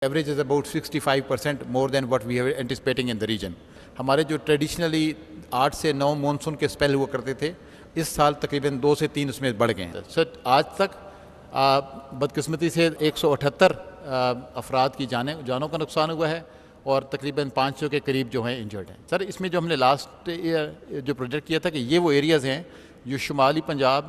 Average is about 65% more than what we are anticipating in the region. ہمارے جو traditionally 8 سے 9 monsoon کے spell ہوا کرتے تھے اس سال تقریباً 2 سے 3 اس میں بڑھ گئے ہیں. سر آج تک بدقسمتی سے 178 افراد کی جانوں کا نقصان ہوا ہے اور تقریباً 500 کے قریب جو ہیں انجرڈ ہیں. سر اس میں جو ہم نے لاسٹ ایئر جو پروجیکٹ کیا تھا کہ یہ وہ ایریاز ہیں جو شمالی پنجاب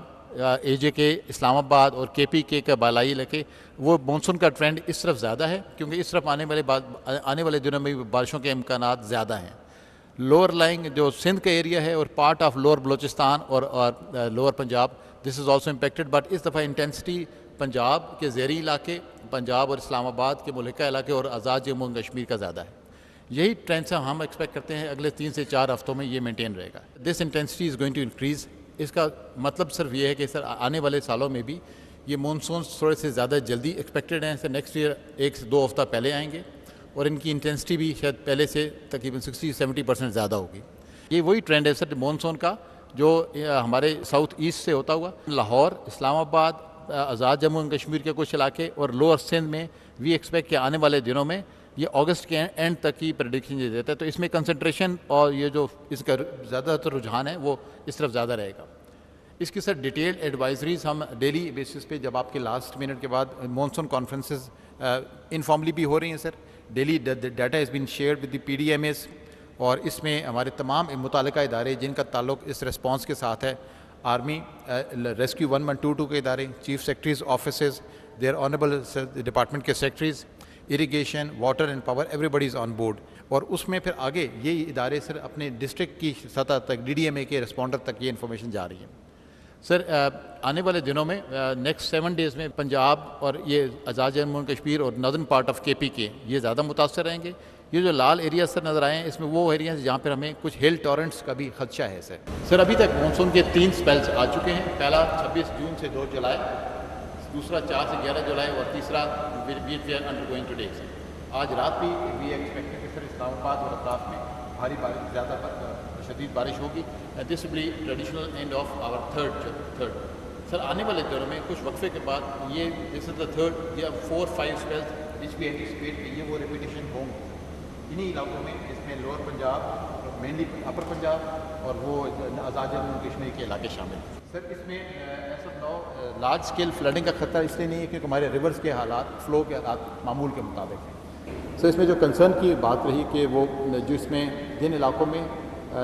اے جے کے اسلام آباد اور کے پی کے کا بالائی علاقے وہ مونسون کا ٹرینڈ اس طرف زیادہ ہے کیونکہ اس طرف آنے والے دنوں میں بارشوں کے امکانات زیادہ ہیں. لوور لائنگ جو سندھ کا ایریا ہے اور پارٹ آف لوور بلوچستان اور lower Punjab this is also impacted but اس دفعہ انٹینسٹی پنجاب کے زیریں علاقے پنجاب اور اسلام آباد کے ملحقہ علاقے اور آزاد جموں و کشمیر کا زیادہ ہے. یہی ٹرینڈ سے ہم ایکسپیکٹ کرتے ہیں اگلے 3 سے 4 ہفتوں میں یہ مینٹین رہے گا. This intensity is going to increase. اس کا مطلب صرف یہ ہے کہ سر آنے والے سالوں میں بھی یہ مونسونز تھوڑے سے زیادہ جلدی ایکسپیکٹڈ ہیں. سر نیکسٹ ایئر 1 سے 2 ہفتہ پہلے آئیں گے اور ان کی انٹینسٹی بھی شاید پہلے سے تقریباً 60-70% زیادہ ہوگی. یہ وہی ٹرینڈ ہے سر مونسون کا جو ہمارے ساؤتھ ایسٹ سے ہوتا ہوا لاہور اسلام آباد آزاد جموں و کشمیر کے کچھ علاقے اور لوور سندھ میں وی ایکسپیکٹ کہ آنے والے دنوں میں یہ اگست کے اینڈ تک کی پریڈکشن یہ دیتا ہے. تو اس میں کنسنٹریشن اور یہ جو اس کا زیادہ تر رجحان ہے وہ اس طرف زیادہ رہے گا. اس کی سر ڈیٹیلڈ ایڈوائزریز ہم ڈیلی بیسس پہ جب آپ کے لاسٹ منٹ کے بعد مونسون کانفرنسز انفارملی بھی ہو رہی ہیں sir. Daily data is been shared with the P D M As اور اس میں ہمارے تمام متعلقہ ادارے جن کا تعلق اس ریسپانس کے ساتھ ہے آرمی ریسکیو 1122 کے ادارے chief secretaries offices there honourable department کے secretaries irrigation water and power everybody is on board. اور اس میں پھر آگے یہ ادارے سر اپنے ڈسٹرکٹ کی سطح تک ڈی ڈی ایم اے کے رسپونڈر تک یہ انفارمیشن جا رہی ہے. سر آنے والے دنوں میں نیکسٹ 7 ڈیز میں پنجاب اور یہ آزاد جموں و کشمیر اور نادرن پارٹ آف کے پی کے یہ زیادہ متاثر رہیں گے. یہ جو لال ایریاز سر نظر آئے ہیں اس میں وہ ایریاز جہاں پر ہمیں کچھ ہل ٹورنٹس کا بھی خدشہ ہے. سر ابھی تک مونسون کے 3 سپیلز آ چکے ہیں. پہلا 26 جون سے 2 جولائی, دوسرا 4 سے 11 جولائی اور تیسرا we are undergoing today. آج رات بھی وی ایکسپیکٹ کہ سر اسلام آباد اور اطراف میں بھاری بارش زیادہ شدید بارش ہوگی. This will be traditional end of our third. Sir آنے والے دنوں میں کچھ وقفے کے بعد یہ دس از دا تھرڈ یا 4-5 اسپیلز وچ وی اینٹیسپیٹ کہ یہ وہ ریپیٹیشن ہوں گے انہی علاقوں میں جس میں لوور پنجاب مینلی اپر پنجاب اور وہ آزاد جموں و کشمیر کے علاقے شامل ہیں. سر اس میں as of now large scale flooding کا خطرہ اس لیے نہیں ہے کیونکہ ہمارے ریورس کے حالات فلو کے حالات معمول کے مطابق ہیں. سر اس میں جو کنسرن کی بات رہی کہ وہ جو اس میں جن علاقوں میں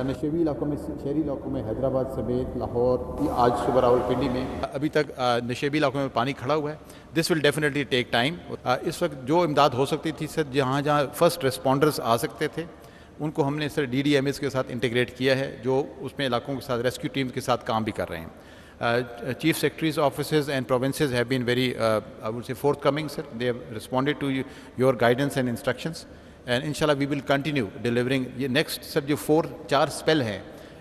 نشیبی علاقوں میں شہری علاقوں میں حیدرآباد سمیت لاہور آج صبح راولپنڈی میں ابھی تک نشیبی علاقوں میں پانی کھڑا ہوا ہے. دس ول ڈیفینیٹلی ٹیک ٹائم. اس وقت جو امداد ہو سکتی تھی سر جہاں فرسٹ رسپونڈرز آ سکتے تھے ان کو ہم نے سر ڈی ڈی ایم ایس کے ساتھ انٹیگریٹ کیا ہے جو اس میں علاقوں کے ساتھ ریسکیو ٹیمز کے ساتھ کام بھی کر رہے ہیں. Chief secretaries offices and provinces have been very آئی وڈ سے forthcoming sir. They have responded to your guidance and instructions and ان شاء اللہ وی ول کنٹینیو ڈیلیورنگ. یہ نیکسٹ سر جو 4 اسپیل ہیں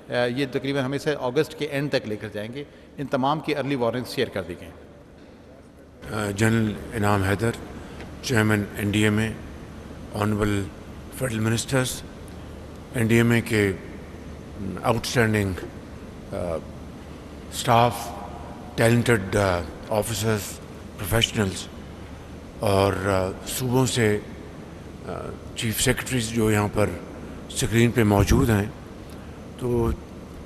یہ تقریباً ہمیں سے اگست کے اینڈ تک لے کر جائیں گے. ان تمام کی ارلی وارننگ شیئر کر دی گئی. General Inam Haider chairman N D M A, honourable federal ministers, N D M A کے outstanding staff, talented officers, professionals اور صوبوں سے چیف سیکرٹریز جو یہاں پر اسکرین پہ موجود ہیں. تو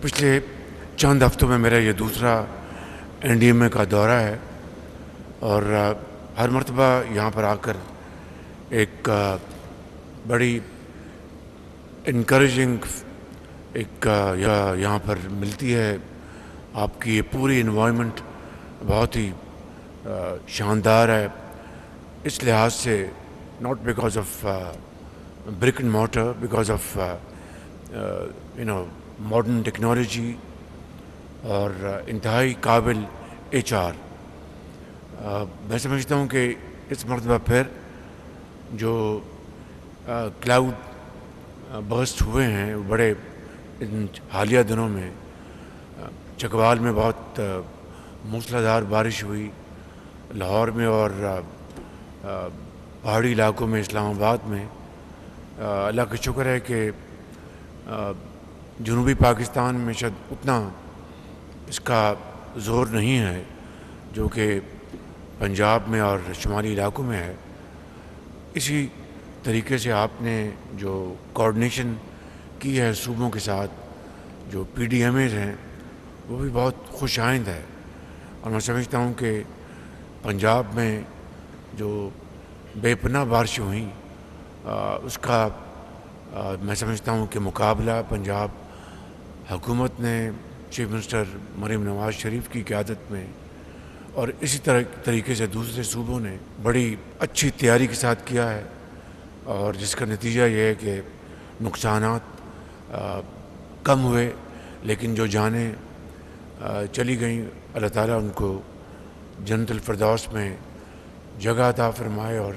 پچھلے چند ہفتوں میں میرا یہ دوسرا این ڈی ایم اے کا دورہ ہے اور ہر مرتبہ یہاں پر آ کر ایک بڑی انکریجنگ ایک یہاں پر ملتی ہے. آپ کی یہ پوری انوائرمنٹ بہت ہی شاندار ہے اس لحاظ سے, not because of brick and mortar, because of modern technology اور انتہائی قابل HR. میں سمجھتا ہوں کہ اس مرتبہ پھر جو کلاؤڈ برسٹ ہوئے ہیں بڑے ان حالیہ دنوں میں, چکوال میں بہت موسلا دھار بارش ہوئی, لاہور میں اور پہاڑی علاقوں میں اسلام آباد میں. اللہ کا شکر ہے کہ جنوبی پاکستان میں شاید اتنا اس کا زور نہیں ہے جو کہ پنجاب میں اور شمالی علاقوں میں ہے. اسی طریقے سے آپ نے جو کوآرڈینیشن کی ہے صوبوں کے ساتھ، جو پی ڈی ایم ایز ہیں، وہ بھی بہت خوش آئند ہے. اور میں سمجھتا ہوں کہ پنجاب میں جو بے پناہ بارشیں ہوئیں اس کا میں سمجھتا ہوں کہ مقابلہ پنجاب حکومت نے چیف منسٹر مریم نواز شریف کی قیادت میں اور اسی طریقے سے دوسرے صوبوں نے بڑی اچھی تیاری کے ساتھ کیا ہے، اور جس کا نتیجہ یہ ہے کہ نقصانات کم ہوئے، لیکن جو جانیں چلی گئیں، اللہ تعالیٰ ان کو جنت الفردوس میں جگہ عطا فرمائے اور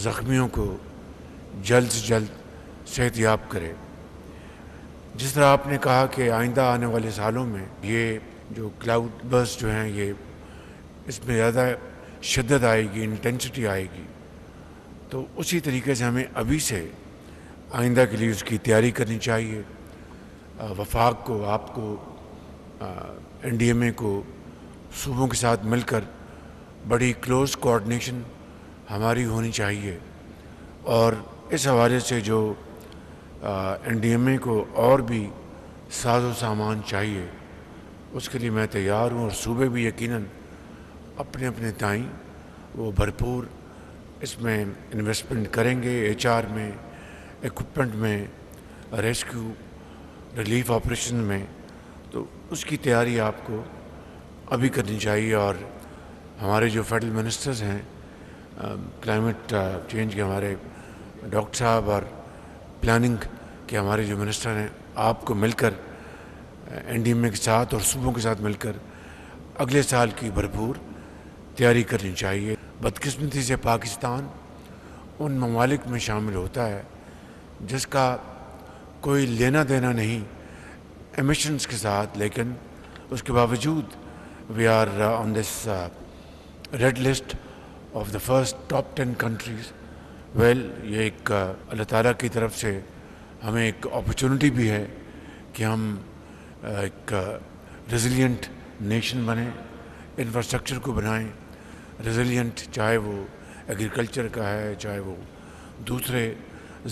زخمیوں کو جلد سے جلد صحت یاب کرے. جس طرح آپ نے کہا کہ آئندہ آنے والے سالوں میں یہ جو کلاؤڈ برسٹ جو ہیں یہ اس میں زیادہ شدت آئے گی، انٹینسٹی آئے گی، تو اسی طریقے سے ہمیں ابھی سے آئندہ کے لیے اس کی تیاری کرنی چاہیے. وفاق کو، آپ کو، این ڈی ایم اے کو، صوبوں کے ساتھ مل کر بڑی کلوز کوآرڈینیشن ہماری ہونی چاہیے. اور اس حوالے سے جو این ڈی ایم اے کو اور بھی ساز و سامان چاہیے اس کے لیے میں تیار ہوں، اور صوبے بھی یقیناً اپنے اپنے تائیں وہ بھرپور اس میں انویسٹمنٹ کریں گے، ایچ آر میں، ایکوپمنٹ میں، ریسکیو ریلیف آپریشن میں. تو اس کی تیاری آپ کو ابھی کرنی چاہیے. اور ہمارے جو فیڈرل منسٹرز ہیں کلائمیٹ چینج کے، ہمارے ڈاکٹر صاحب، اور پلاننگ کے ہمارے جو منسٹر ہیں، آپ کو مل کر این ڈی ایم اے کے ساتھ اور صوبوں کے ساتھ مل کر اگلے سال کی بھرپور تیاری کرنی چاہیے. بدقسمتی سے پاکستان ان ممالک میں شامل ہوتا ہے جس کا کوئی لینا دینا نہیں ایمیشنز کے ساتھ، لیکن اس کے باوجود we are on this red list of the first top 10 countries. یہ ایک اللہ تعالیٰ کی طرف سے ہمیں ایک اپرچونٹی بھی ہے کہ ہم ایک ریزیلینٹ نیشن بنیں، انفراسٹرکچر کو بنائیں ریزیلینٹ، چاہے وہ ایگریکلچر کا ہے، چاہے وہ دوسرے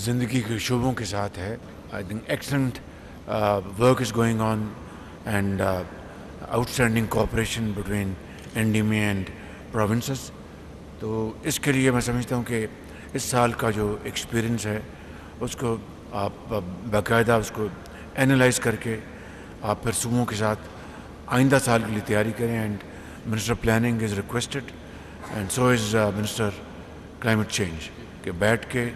زندگی کے شعبوں کے ساتھ ہے. I think excellent work is going on and outstanding cooperation between N D M A and provinces. تو اس کے لیے میں سمجھتا ہوں کہ اس سال کا جو ایکسپیرئنس ہے اس کو آپ باقاعدہ اس کو اینالائز کر کے آپ پھر صوبوں کے ساتھ آئندہ سال کے لیے تیاری کریں. And minister planning is requested and so is minister climate change کہ بیٹھ کے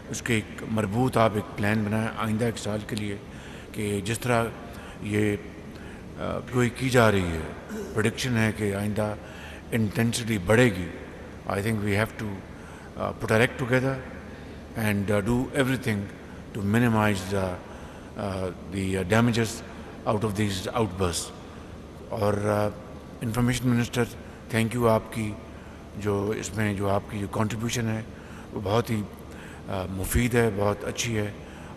اس کے ایک مربوط آپ ایک پلان بنائیں آئندہ ایک سال کے لیے، کہ جس طرح یہ کوئی کی جا رہی ہے، پریڈکشن ہے کہ آئندہ انٹینسٹی بڑھے گی. I think we have to put our act together and do everything to minimize the damages out of these outbursts. اور انفارمیشن منسٹر، تھینک یو، آپ کی جو اس میں جو آپ کی جو کنٹریبیوشن ہے وہ بہت ہی مفید ہے، بہت اچھی ہے.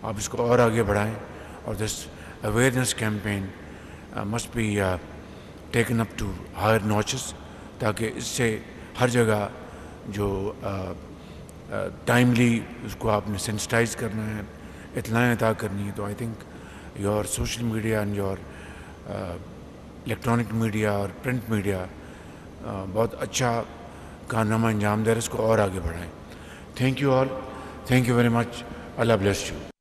آپ اس کو اور آگے بڑھائیں، اور this awareness campaign must be taken up to higher notches, تاکہ اس سے ہر جگہ جو ٹائملی اس کو آپ نے سینسٹائز کرنا ہے، اطلاعیں عطا کرنی ہے. تو I think your social media and your electronic media اور پرنٹ میڈیا بہت اچھا کارنامہ انجام دے رہا ہے، اس کو اور آگے بڑھائیں. Thank you all, thank you very much. Allah bless you.